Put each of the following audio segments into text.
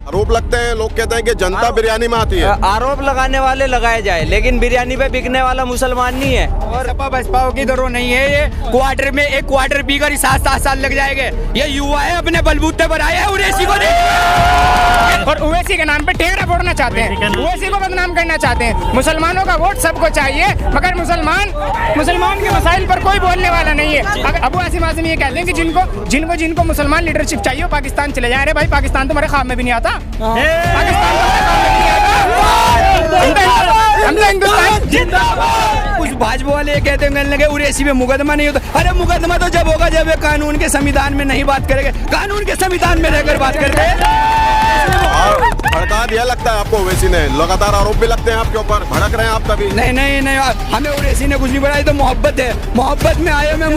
आरोप लगते हैं, लोग कहते हैं कि जनता बिरयानी में आती है। आरोप लगाने वाले लगाए जाए, लेकिन बिरयानी पे बिकने वाला मुसलमान नहीं है। और सपा बसपाओं की दरों नहीं है। ये क्वार्टर में एक क्वार्टर पीकर 7-7 साल लग जाएंगे। ये युवा है, अपने बलबूते पर आए हैं। उवैसी को और उवैसी के नाम पे ठेंगरा फोड़ना चाहते हैं, उवैसी को बदनाम करना चाहते हैं। मुसलमानों का वोट सबको चाहिए, मगर मुसलमान के मसाइल पर कोई बोलने वाला नहीं है। अगर अबू आसिम आज़मी ये कहते हैं कि जिनको मुसलमान लीडरशिप चाहिए वो पाकिस्तान चले जाए। अरे भाई, पाकिस्तान तुम्हारे ख्वाब में भी नहीं आता। पाकिस्तान कुछ भाजपा वाले कहते हैं लगे उवैसी में मुकदमा नहीं होता। अरे मुकदमा तो जब होगा जब कानून के संविधान में नहीं बात करेंगे, कानून के संविधान में रहकर बात करते हैं। भड़का दिया लगता है आपको उवैसी ने, लगातार आरोप भी लगते हैं आपके ऊपर, भड़क रहे हैं आप तभी। नहीं, हमें उवैसी ने कुछ नहीं बढ़ाया। तो मोहब्बत है, मोहब्बत में आए। मैं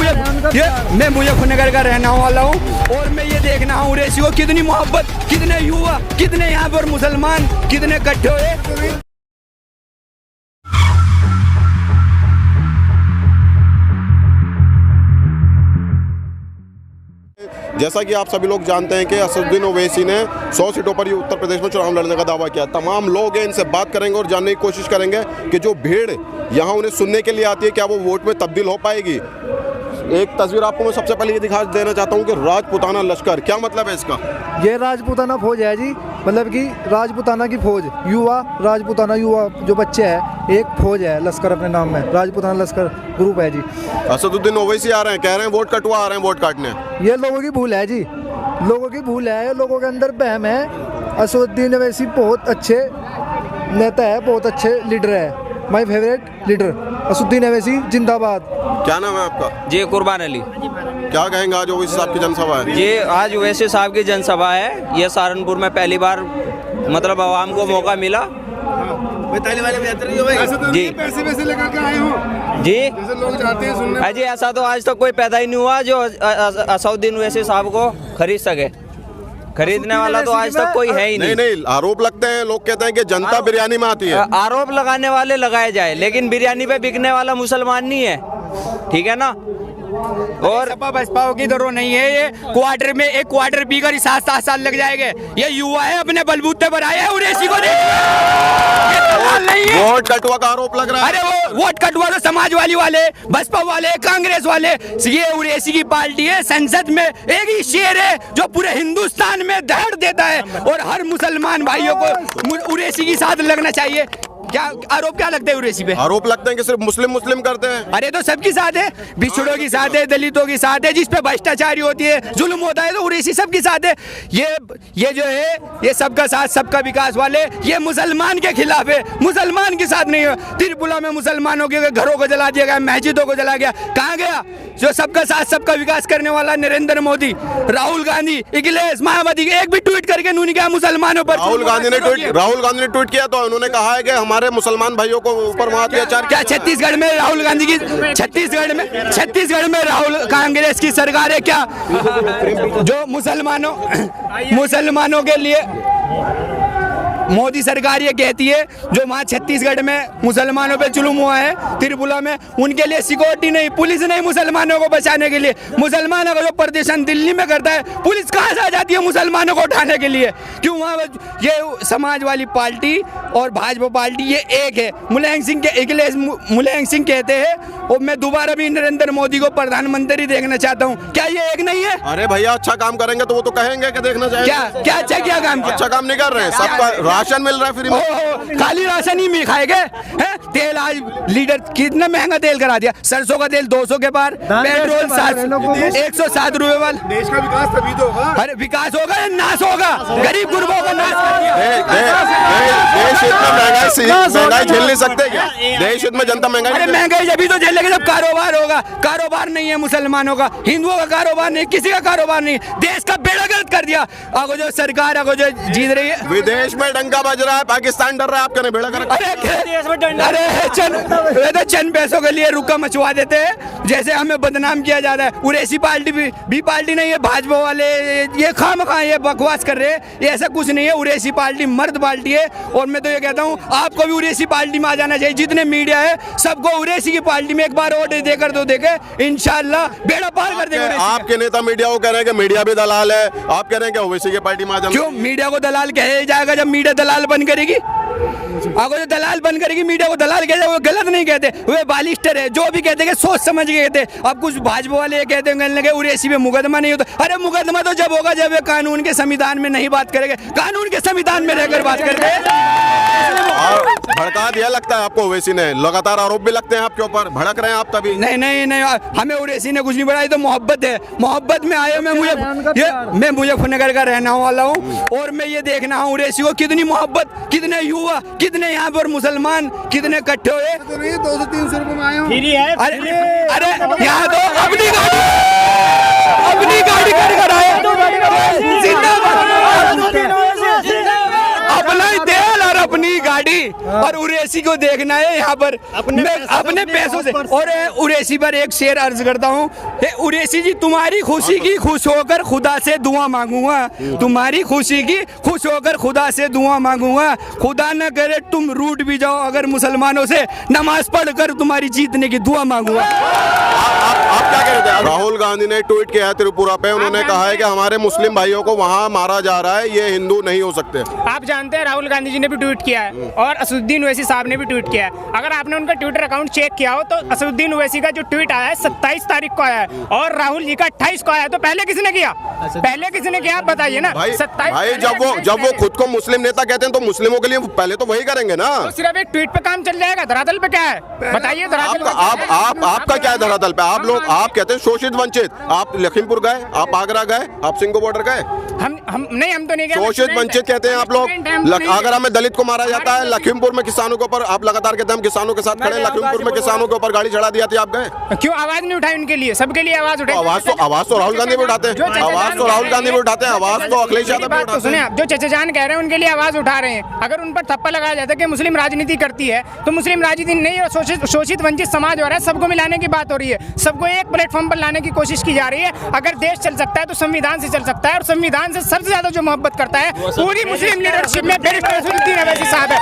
मुजफ्फरनगर का रहने वाला हूँ और मैं ये देखना हूँ उवैसी को कितनी मोहब्बत, कितने युवा, कितने यहाँ पर मुसलमान कितने इकट्ठे हुए। जैसा कि आप सभी लोग जानते हैं कि असदुद्दीन ओवैसी ने 100 सीटों पर ये उत्तर प्रदेश में चुनाव लड़ने का दावा किया। तमाम लोग हैं, इनसे बात करेंगे और जानने की कोशिश करेंगे कि जो भीड़ यहाँ उन्हें सुनने के लिए आती है, क्या वो वोट में तब्दील हो पाएगी। एक तस्वीर आपको मैं सबसे पहले ये दिखा देना चाहता हूँ कि राजपूताना लश्कर, क्या मतलब है इसका? ये राजपूताना फौज है जी, मतलब कि राजपूताना की फौज, युवा राजपूताना युवा जो बच्चे हैं, एक फौज है लश्कर अपने नाम में, राजपूताना लश्कर ग्रुप है जी। असदुद्दीन ओवैसी आ रहे हैं, कह रहे हैं वोट कटवा आ रहे हैं वोट काटने। ये लोगों की भूल है जी, लोगों की भूल है, लोगों के अंदर बहम है। असदुद्दीन ओवैसी बहुत अच्छे नेता है, बहुत अच्छे लीडर है। My favourite leader Asaduddin Owaisi जिंदाबाद। क्या नाम है आपका? जी कुर्बान अली। क्या कहेंगे, आज ओवैसी साहब की जनसभा है? ये आज ओवैसी साहब की जनसभा है। ये सहारनपुर में पहली बार मतलब आवाम को मौका मिला जी। पैसे लेकर के आए हो जी, जैसे लोग जाते हैं सुनने। अजी ऐसा तो आज तक कोई पैदा ही नहीं हुआ जो असदुद्दीन ओवैसी साहब को खरीद सके। खरीदने वाला तो आज तक कोई है ही नहीं। नहीं, आरोप लगते हैं, लोग कहते हैं कि जनता बिरयानी में आती है। आरोप लगाने वाले लगाए जाए, लेकिन बिरयानी पे बिकने वाला मुसलमान नहीं है, ठीक है ना। और सपा बसपाओं की दरों नहीं है। ये क्वार्टर में एक क्वार्टर पीकर 7-7 साल लग जाएंगे। ये युवा है, अपने बलबूते पर आए हैं। उवैसी को वोट कटवा का आरोप लग रहा है। अरे वो वोट कटवा तो समाजवादी वाले, बसपा वाले, कांग्रेस वाले। ये उवैसी की पार्टी है, संसद में एक ही शेर है जो पूरे हिंदुस्तान में दहड़ देता है और हर मुसलमान भाइयों को उवैसी के साथ लगना चाहिए। क्या आरोप क्या लगते हैं उवैसी पे? आरोप लगते हैं कि सिर्फ मुस्लिम करते हैं। अरे तो सबके साथ है, बिछड़ों के साथ है, दलितों के साथ है, जिस पे भ्रष्टाचारी होती है, जुल्म होता है, तो उवैसी सबके साथ है। ये जो है, ये सबका साथ सबका विकास वाले, ये मुसलमान के खिलाफ है, मुसलमान के साथ नहीं है। त्रिपुरा में मुसलमानों के घरों को जला दिया गया, मस्जिदों को जला गया। कहाँ गया जो सबका साथ सबका विकास करने वाला? नरेंद्र मोदी, राहुल गांधी, अखिलेश, मायावती, एक भी ट्वीट करके नहीं गया मुसलमानों पर। राहुल गांधी ने ट्वीट किया तो उन्होंने कहा है कि हमारे मुसलमान भाइयों को ऊपर वहाँ अत्याचार। क्या छत्तीसगढ़ में राहुल गांधी की, छत्तीसगढ़ में राहुल कांग्रेस की सरकार है क्या जो मुसलमानों के लिए मोदी सरकार ये कहती है जो वहाँ छत्तीसगढ़ में मुसलमानों पे जुल्म हुआ है, त्रिपुरा में, उनके लिए सिक्योरिटी नहीं, पुलिस नहीं मुसलमानों को बचाने के लिए। मुसलमान अगर जो प्रदर्शन दिल्ली में करता है, पुलिस कहाँ से आ जाती है मुसलमानों को उठाने के लिए? क्यों वहाँ ये समाजवादी पार्टी और भाजपा पार्टी ये एक है। मुलायम सिंह कहते हैं और मैं दोबारा भी नरेंद्र मोदी को प्रधानमंत्री देखना चाहता हूँ। क्या ये एक नहीं है? अरे भैया, अच्छा काम करेंगे तो वो तो कहेंगे कि देखना चाहिए। क्या काम अच्छा काम नहीं कर रहे हैं, सबका राशन मिल रहा है फ्री में। खाली राशन ही मिल खाएंगे हैं? तेल आज लीटर कितना महंगा तेल करा दिया। सरसों का तेल 200 के पार, पेट्रोल 107 रुपए वाला। देश का विकास तभी तो होगा। अरे विकास होगा या नाश होगा? गरीब गुरबों का नाश कर दिया। देश इतना महंगाई झेल नहीं सकते क्या? देश में जनता महंगाई जब तो झेलेगी जब कारोबार होगा। कारोबार नहीं है मुसलमानों का, हिंदुओं का कारोबार नहीं, किसी का कारोबार नहीं। देश का बेड़ा गर्क कर दिया। अगो जो सरकार अगो जो जीत रही है, विदेश में डंका बज रहा है, पाकिस्तान डर रहा है, आपका नहीं बेड़ा गर्क। अरे चंद पैसों के लिए रुका मचवा देते हैं, जैसे हमें बदनाम किया जा रहा है। उवैसी पार्टी भी पार्टी नहीं है, भाजपा वाले ये खामखा ये बकवास कर रहे हैं। ये ऐसा कुछ नहीं है। उवैसी पार्टी मर्द पार्टी है और मैं तो ये कहता हूँ आपको भी उरेसी पार्टी में आ जाना चाहिए। जितने मीडिया है सबको उरेसी की पार्टी में एक बार वोट देकर तो देखे, इंशाल्लाह बेड़ा पार कर देंगे। आपके नेता मीडिया को कह रहे हैं कि मीडिया भी दलाल है, आप कह रहे हैं कि ओवैसी की पार्टी में आ जाना। क्यों मीडिया को दलाल कहा जाएगा जब मीडिया दलाल बन करेगी? अगर जो दलाल बन करेगी मीडिया को दलाल कहते, वो गलत नहीं कहते, वे बालिस्टर है। जो भी कहते हैं सोच समझ के कहते। अब कुछ भाजपा वाले ये कहते हैं उरेसी में मुकदमा नहीं होता। अरे मुकदमा तो जब होगा जब वे कानून के संविधान में नहीं बात करेंगे, कानून के संविधान में रहकर बात करते हैं। भड़का दिया लगता है आपको ओवैसी ने, लगातार आरोप भी लगते हैं आपके ऊपर, भड़क रहे हैं आप तभी। नहीं नहीं नहीं, हमें उरेसी ने कुछ नहीं बढ़ाई, तो मोहब्बत है। मोहब्बत में आए मैं मुजफ्फरनगर का रहने वाला हूँ और मैं ये देखना हूँ उरेसी को कितनी मोहब्बत, कितने युवा, कितने यहाँ पर मुसलमान कितने इकट्ठे हुए। 200-300 रुपए में आए हो। अरे यहाँ तो अपनी गाड़ी कर आए, अपना ही तेल और अपनी गाड़ी, और उरेसी को देखना है यहाँ पर अपने पैसों से। और उरेसी पर एक शेर अर्ज करता हूँ, उरेसी जी तुम्हारी खुशी की खुश होकर खुदा से दुआ मांगूंगा, तुम्हारी खुशी की खुश होकर खुदा से दुआ मांगूंगा। खुदा न करे तुम रूठ भी जाओ अगर मुसलमानों से, नमाज पढ़कर तुम्हारी जीतने की दुआ मांगूंगा। आप क्या कह रहे थे? राहुल गांधी ने ट्वीट किया है त्रिपुरा पे, उन्होंने कहा है कि हमारे मुस्लिम भाइयों को वहाँ मारा जा रहा है, ये हिंदू नहीं हो सकते। आप जानते हैं राहुल गांधी जी ने भी ट्वीट किया है और असदुद्दीन ओवैसी साहब ने भी ट्वीट किया है। अगर आपने उनका ट्विटर अकाउंट चेक किया हो तो असदुद्दीन ओवैसी का जो ट्वीट आया है 27 तारीख को आया है और राहुल जी का 28 को आया है। तो पहले किसने किया? पहले किसने किया आप बताइए ना। भाई जब वो खुद को मुस्लिम नेता कहते हैं तो मुस्लिमों के लिए पहले तो वही करेंगे ना। तो सिर्फ एक ट्वीट पे काम चल जाएगा? धरातल पे क्या है बताइए? धरातल आपका क्या है धरातल पे? आप लोग आप कहते हैं शोषित वंचित, आप लखीमपुर गए, आप आगरा गए, आप सिंगो बॉर्डर गए, हम तो नहीं गए। शोषित वंचित कहते हैं आप लोग। आगरा में दलित को मारा जाता है, लखीमपुर में किसानों के ऊपर आप लगातार कहते हैं हम किसानों के साथ खड़े, लखीमपुर में किसानों के ऊपर गाड़ी चढ़ा दी जाती है, आप गए? क्यों आवाज नहीं उठाई उनके लिए? सबके लिए आवाज उठाई। आवाज तो राहुल गांधी भी उठाते हैं, आवाज तो राहुल गांधी भी उठाते हैं, आवाज तो अखिलेश यादव भी उठाते हैं। सुनिए, जो चचा जान कह रहे हैं उनके लिए आवाज उठा रहे हैं। अगर उन पर थप्पा लगाया जाता है कि मुस्लिम राजनीति करती है तो मुस्लिम राजनीति नहीं और शोषित वंचित समाज हो रहा है, सबको मिलाने की बात हो रही है, सबको एक प्लेटफॉर्म पर लाने की कोशिश की जा रही है। अगर देश चल सकता है तो संविधान से चल सकता है, और संविधान से सबसे ज्यादा जो मोहब्बत करता है पूरी मुस्लिम लीडरशिप में बैरिस्टर असदुद्दीन ओवैसी साहब है।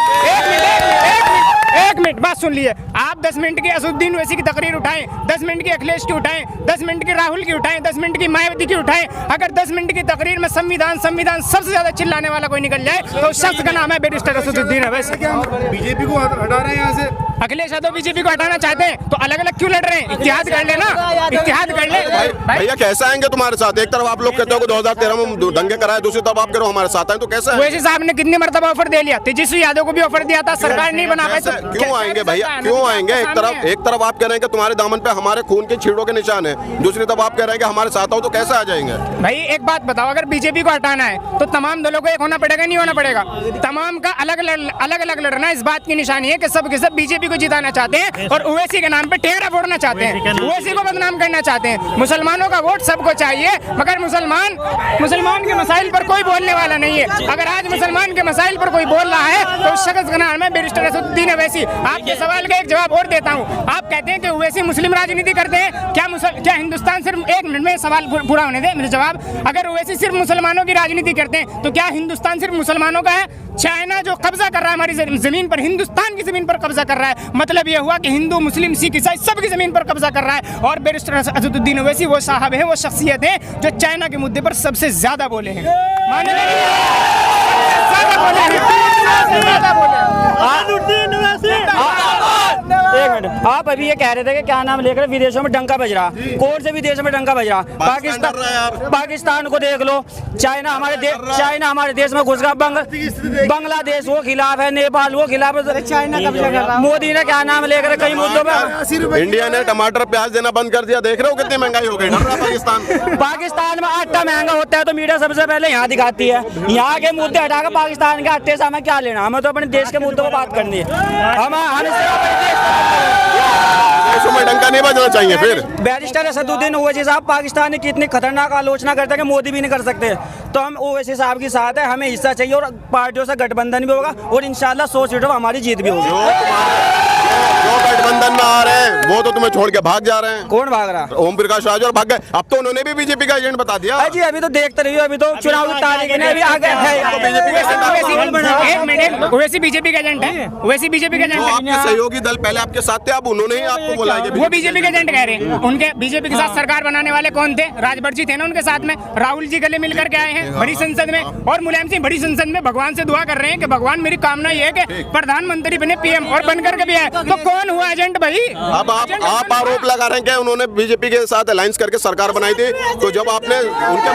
एक मिनट बात सुन लिए आप। 10 मिनट की असदुद्दीन ओवैसी की तकरीर उठाएं, 10 मिनट की अखिलेश की उठाएं, 10 मिनट की राहुल की उठाएं, 10 मिनट की मायावती की उठाएं। अगर 10 मिनट की तकरीर में संविधान सबसे ज्यादा चिल्लाने वाला कोई निकल जाए तो उस शख्स का नाम है बैरिस्टर असदुद्दीन ओवैसी। बीजेपी को हटा रहे हैं यहाँ से। अखिलेश यादव बीजेपी को हटाना चाहते हैं तो अलग अलग क्यों लड़ रहे हैं? इत्तेहाद कर लेना, इत्तेहाद कर ले। भैया कैसे आएंगे तुम्हारे साथ? एक तरफ आप लोग कहते हो 2013 में दंगे कराए, दूसरी तरफ आप कह रहे हो हमारे साथ आए, तो कैसे? ओवैसी साहब ने कितनी मरतबा ऑफर दे लिया, तेजस्वी यादव को भी ऑफर दिया था, सरकार नहीं बना पाई। क्यों आएंगे भैया, क्यों आएंगे? एक तरफ आप कह रहे हैं कि तुम्हारे दामन पे हमारे खून के छींटों के निशान है, दूसरी तरफ आप कह रहे हैं कि हमारे साथ आओ, तो कैसे आ जाएंगे? भाई एक बात बताओ, अगर बीजेपी को हटाना है तो तमाम दलों को एक होना पड़ेगा, नहीं होना पड़ेगा? तमाम का अलग अलग लड़ना इस बात की निशानी है कि सब के सब बीजेपी को जिताना चाहते हैं और ओवैसी के नाम पे टेंगरा फोड़ना चाहते हैं, ओवैसी को बदनाम करना चाहते हैं। मुसलमानों का वोट सबको चाहिए, मगर मुसलमान के मसाइल पर कोई बोलने वाला नहीं है। अगर आज मुसलमान के मसाइल पर कोई बोल रहा है तो उस शख्स का नाम है बैरिस्टर असदुद्दीन ओवैसी। आपके सवाल का एक जवाब और देता हूँ। आप कहते हैं कि ओवैसी मुस्लिम राजनीति करते हैं, क्या हिंदुस्तान सिर्फ, एक मिनट में सवाल पूरा होने दे मेरे जवाब। अगर ओवैसी सिर्फ मुसलमानों की राजनीति करते हैं तो क्या हिंदुस्तान सिर्फ मुसलमानों का है? चाइना जो कब्जा कर रहा है हमारी जमीन पर, हिंदुस्तान की जमीन पर कब्जा कर रहा है, मतलब यह हुआ कि हिंदू मुस्लिम सिख ईसाई सबकी जमीन पर कब्जा कर रहा है। और बैरिस्टर असदुद्दीन ओवैसी वो साहब हैं, वो शख्सियत है जो चाइना के मुद्दे पर सबसे ज्यादा बोले हैं। एक मिनट, आप अभी ये कह रहे थे कि क्या नाम लेकर विदेशों में डंका बज रहा, कौन से विदेशों में डंका बज रहा? पाकिस्तान को देख लो, चाइना हमारे देश में घुस गया, बांग्लादेश वो खिलाफ है, नेपाल वो खिलाफ है, चाइना कब्जा कर रहा। मोदी ने क्या नाम लेकर कई मुद्दों पर, इंडिया ने टमाटर प्याज देना बंद कर दिया, देख रहे हो कितनी महंगाई हो गई। पाकिस्तान में आटा महंगा होता है तो मीडिया सबसे पहले यहाँ दिखाती है। यहाँ के मुद्दे हटाकर पाकिस्तान के आटे से हमें क्या लेना? हमें तो अपने देश के मुद्दों पर बात करनी है। देशों में डंका नहीं बजना चाहिए। फिर बैरिस्टर असदुद्दीन ओवैसी साहब पाकिस्तान की इतनी खतरनाक आलोचना करते हैं कि मोदी भी नहीं कर सकते, तो हम ओवैसी साहब के साथ है, हमें हिस्सा चाहिए और पार्टियों से गठबंधन भी होगा और इंशाल्लाह 100 सीटों पर हमारी जीत भी होगी। जो गठबंधन में आ रहे हैं वो तो तुम्हें छोड़ के भाग जा रहे हैं। कौन भाग रहा? ओम प्रकाश राजभर भाग गए। अब तो उन्होंने भी बीजेपी का एजेंट बता दिया। जी अभी तो देखते रहिए, अभी तो चुनाव तारीख ने अभी आ गए हैं। वैसे बीजेपी का एजेंट है, वैसे बीजेपी का एजेंट आपके है। सहयोगी दल पहले आपके साथ थे, अब उन्होंने ही आपको बोला है कि वो बीजेपी के एजेंट कह रहे हैं। उनके बीजेपी के साथ सरकार बनाने वाले कौन थे? राजभर जी थे ना उनके साथ में। राहुल जी गले मिलकर के आए हैं बड़ी संसद में, और मुलायम सिंह बड़ी संसद में भगवान से दुआ कर रहे हैं कि भगवान मेरी कामना ये है कि प्रधानमंत्री बने, पीएम, और बनकर के भी आए। तो कौन हुआ एजेंट भाई? अब आप आरोप लगा रहे हैं कि उन्होंने बीजेपी के साथ अलायंस करके सरकार बनाई थी। तो जब आपने उनके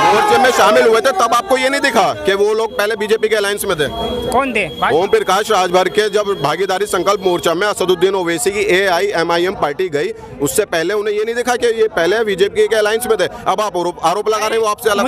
मोर्चे में शामिल हुए थे तब आपको ये नहीं दिखा कि वो लोग पहले बीजेपी के अलायंस में थे? कौन थे? ओम प्रकाश राजभर के जब भागीदारी संकल्प मोर्चा में असदुद्दीन ओवैसी की AIMIM पार्टी गई, उससे पहले उन्हें ये नहीं दिखा कि ये पहले बीजेपी के अलायंस में थे? अब आप आरोप लगा रहे हैं वो आपसे अलग।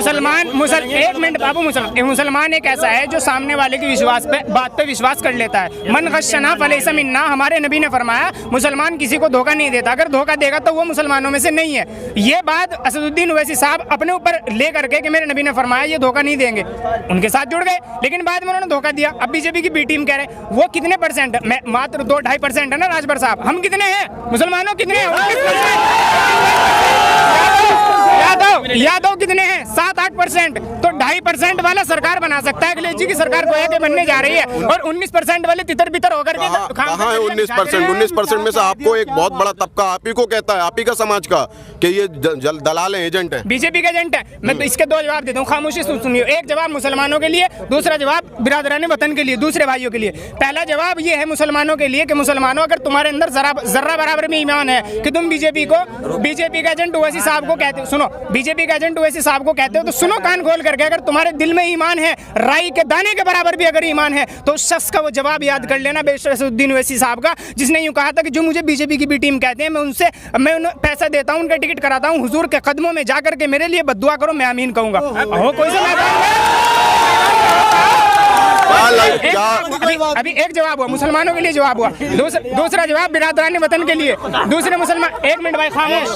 एक मिनट बाबू, मुसलमान एक ऐसा है जो सामने वाले की बात पे विश्वास कर लेता है। मन गश्शना फलैसा मिन्ना, हमारे नबी ने फरमाया मुसलमान किसी को धोखा नहीं देता। अगर धोखा देगा तो वो मुसलमानों में से नहीं है। ये बात असदुद्दीन ओवैसी साहब अपने ऊपर ले करके कि मेरे नबी ने फरमाया ये धोखा नहीं देंगे, उनके साथ जुड़ गए, लेकिन बाद में उन्होंने धोखा दिया। अब बीजेपी की बी टीम कह रहे हैं वो कितने परसेंट? मात्र 2-2.5% है ना राजभर साहब। हम कितने हैं? मुसलमानों कितने हैं? 19%। यादव कितने हैं? 7-8%। तो 2.5% वाला सरकार बना सकता है। अखिलेश जी की सरकार गोया के बनने जा रही है, और 19% वाले तितर बितर होकर के कहाँ है 19%? 19% में से आपको एक बहुत बड़ा तबका आप ही को कहता है, आप ही का समाज का, कि ये दलाल है, एजेंट है, बीजेपी का एजेंट है। मैं इसके दो जवाब देता हूँ, खामोशी से सुनिए। एक जवाब मुसलमानों के लिए, दूसरा जवाब बिरादरान वतन के लिए, दूसरे भाइयों के लिए। पहला जवाब ये है मुसलमानों के लिए कि मुसलमानों, अगर तुम्हारे अंदर जर्रा बराबर में ईमान है कि तुम बीजेपी का एजेंट ओवैसी साहब को कहते हो, सुनो, बीजेपी का एजेंट ओवैसी साहब को कहते हो तो सुनो कान खोल करके। अगर तुम्हारे दिल में ईमान है, राई के दाने के बराबर भी अगर ईमान है, तो उस शख्स का वो जवाब याद कर लेना, बेशक असदुद्दीन ओवैसी साहब का, जिसने यूं कहा था कि जो मुझे बीजेपी की बी टीम कहते हैं मैं उन्हें पैसा देता हूं, उनका टिकट कराता हूं, हुजूर के कदमों में जाकर के मेरे लिए बद्दुआ करो, मैं आमीन कहूंगा। हो कोई से अभी एक जवाब हुआ, मुसलमानों के लिए जवाब हुआ। दूसरा जवाब बिरादरानी वतन के लिए, दूसरे मुसलमान। एक मिनट भाई खामोश।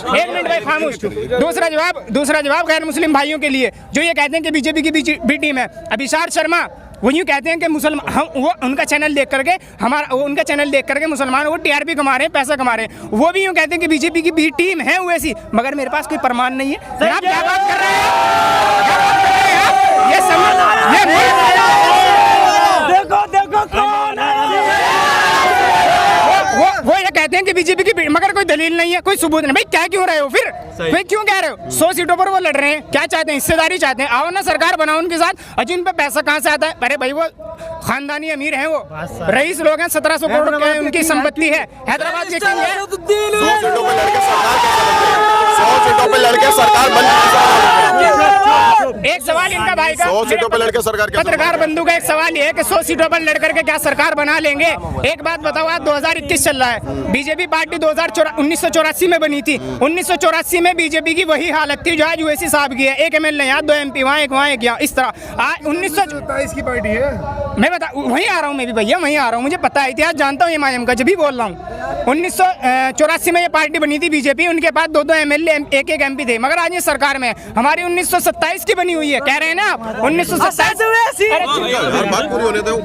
दूसरा जवाब गैर मुस्लिम भाइयों के लिए जो ये कहते हैं कि बीजेपी की बी टीम है। अभिषार शर्मा वो यूँ कहते हैं कि मुसलमान, हम वो उनका चैनल देख करके मुसलमान वो TRP कमा रहे हैं, पैसा कमा रहे हैं। वो भी यूँ कहते हैं कि बीजेपी की बी टीम है वैसी, मगर मेरे पास कोई प्रमाण नहीं है। आप क्या बात कर रहे हैं? ये वो ये कहते हैं कि बीजेपी की, मगर कोई दलील नहीं है, कोई सबूत नहीं। भाई क्या क्यों रहे हो फिर? भाई क्यों कह रहे हो? 100 सीटों पर वो लड़ रहे हैं, क्या चाहते हैं? हिस्सेदारी चाहते हैं? आओ ना सरकार बनाओ उनके साथ। अजी उन पे पैसा कहाँ से आता है? अरे भाई वो खानदानी अमीर हैं, वो रईस लोग हैं, 1700 करोड़ की उनकी संपत्ति है। हैदराबाद के किंग है। 100 सीटों पे लड़के सरकार एक सवाल इनका भाई का, 100 सीटों पे लड़के सरकार, पत्रकार बंधु का एक सवाल ये है कि 100 सीटों पर लड़ करके क्या सरकार बना लेंगे? एक बात बताओ, आज 2021 चल रहा है, बीजेपी पार्टी 1984 में बनी थी। 1984 में बीजेपी की वही हालत थी जो आज ओवैसी साहब की है। एक MLA यहाँ, 2 MP वहाँ, एक यहाँ, इस तरह। आज 1927 की पार्टी है। मैं बता वहीं आ रहा हूँ, मैं भी भैया वहीं आ रहा हूँ, मुझे पता है, इतिहास जानता हूँ MIM का, जब भी बोल रहा हूँ। 1984 में ये पार्टी बनी थी बीजेपी, उनके पास 2 MLA, एक MP थे, मगर आज ये सरकार में। हमारी 1927 की बनी हुई है, कह रहे हैं ना आप 1927,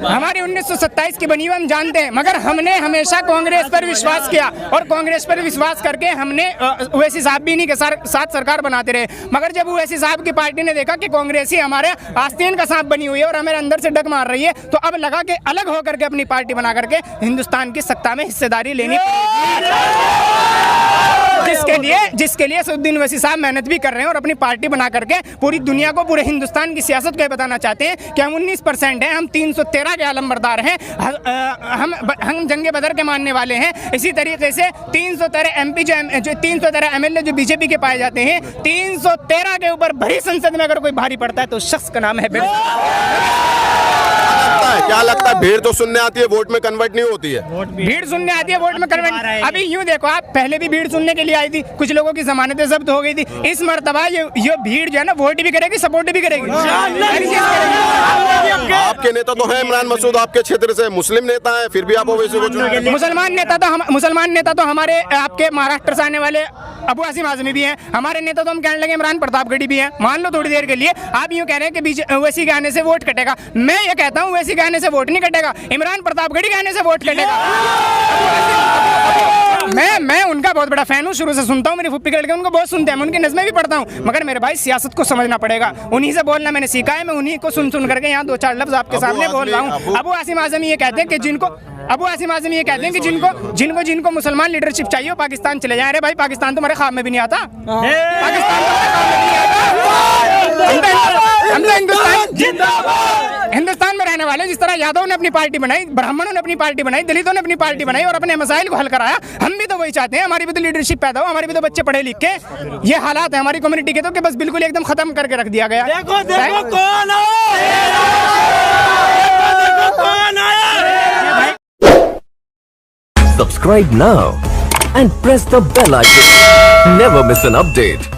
हमारी 1927 की बनी हुई, हम जानते हैं, मगर हमने हमेशा कांग्रेस पर विश्वास किया, और कांग्रेस पर विश्वास करके हमने ओवैसी साहब भी नहीं के साथ सरकार बनाते रहे। मगर जब ओवैसी साहब की पार्टी ने देखा कि कांग्रेस ही हमारे आस्तीन का सांप बनी हुई है और हमें अंदर से डग मार रही है, तो अब लगा कि अलग होकर के अपनी पार्टी बना करके हिंदुस्तान की सत्ता में हिस्सेदारी लेनी जिसके लिए असदुद्दीन ओवैसी साहब मेहनत भी कर रहे हैं और अपनी पार्टी बना करके पूरी दुनिया को, पूरे हिंदुस्तान की सियासत को बताना चाहते हैं कि हम 19% हैं, हम 313 के आलमबरदार हैं, हम जंगे बदर के मानने वाले हैं। इसी तरीके से 313 MP जो 313 MLA जो बीजेपी के पाए जाते हैं, 313 के ऊपर भरी संसद में अगर कोई भारी पड़ता है तो शख्स का नाम है क्या लगता है? भीड़ तो सुनने आती है, वोट में कन्वर्ट नहीं होती है। भीड़ सुनने आती है, वोट में कन्वर्ट। अभी यूं देखो, आप पहले भी भीड़ सुनने के लिए आई थी, कुछ लोगों की जमानतें जब्त हो गई थी। इस मर्तबा ये भीड़ जो है ना, वोट भी करेगी, सपोर्ट भी करेगी। आपके नेता तो है इमरान मसूद आपके क्षेत्र से, मुस्लिम नेता है, फिर भी आप ओवैसी को चुना। मुसलमान नेता तो हमारे आपके महाराष्ट्र से आने वाले अबू आसिम आजमी भी हैं। हमारे नेता तो हम कहने लगे इमरान प्रतापगढ़ी भी हैं। मान लो थोड़ी देर के लिए आप यूँ कह रहे हैं कि ओवैसी के आने से वोट कटेगा। मैं ये कहता हूँ ओवैसी के आने से वोट नहीं कटेगा, इमरान प्रतापगढ़ी के आने से वोट कटेगा। मैं उनका बहुत बड़ा फैन हूँ, शुरू से सुनता हूँ, मेरी फुप्पी के लड़के उनको बहुत सुनते हैं, मैं उनकी नज़में भी पढ़ता हूँ, मगर मेरे भाई सियासत को समझना पड़ेगा। उन्हीं से बोलना मैंने सीखा है, मैं उन्हीं को सुन सुन करके यहाँ दो चार लफ्ज आपके सामने बोल रहा हूँ। अबू आसिम आजमी ये कहते हैं कि जिनको मुसलमान लीडरशिप चाहिए वो पाकिस्तान चले जाए। अरे भाई पाकिस्तान तुम्हारे ख्वाब में भी नहीं आता, हम तो हिंदुस्तान में रहने वाले। जिस तरह यादव ने अपनी पार्टी बनाई, ब्राह्मणों ने अपनी पार्टी बनाई, दलितों ने अपनी पार्टी बनाई और अपने मसाइल को हल कराया, हम भी तो वही चाहते हैं। हमारी भी तो लीडरशिप पैदा हो, हमारे भी तो बच्चे पढ़े लिख के। ये हालात है हमारी कम्युनिटी के तो कि बस बिल्कुल एकदम खत्म करके रख दिया गया। देखो कौन Subscribe now and press the bell icon. Never miss an update.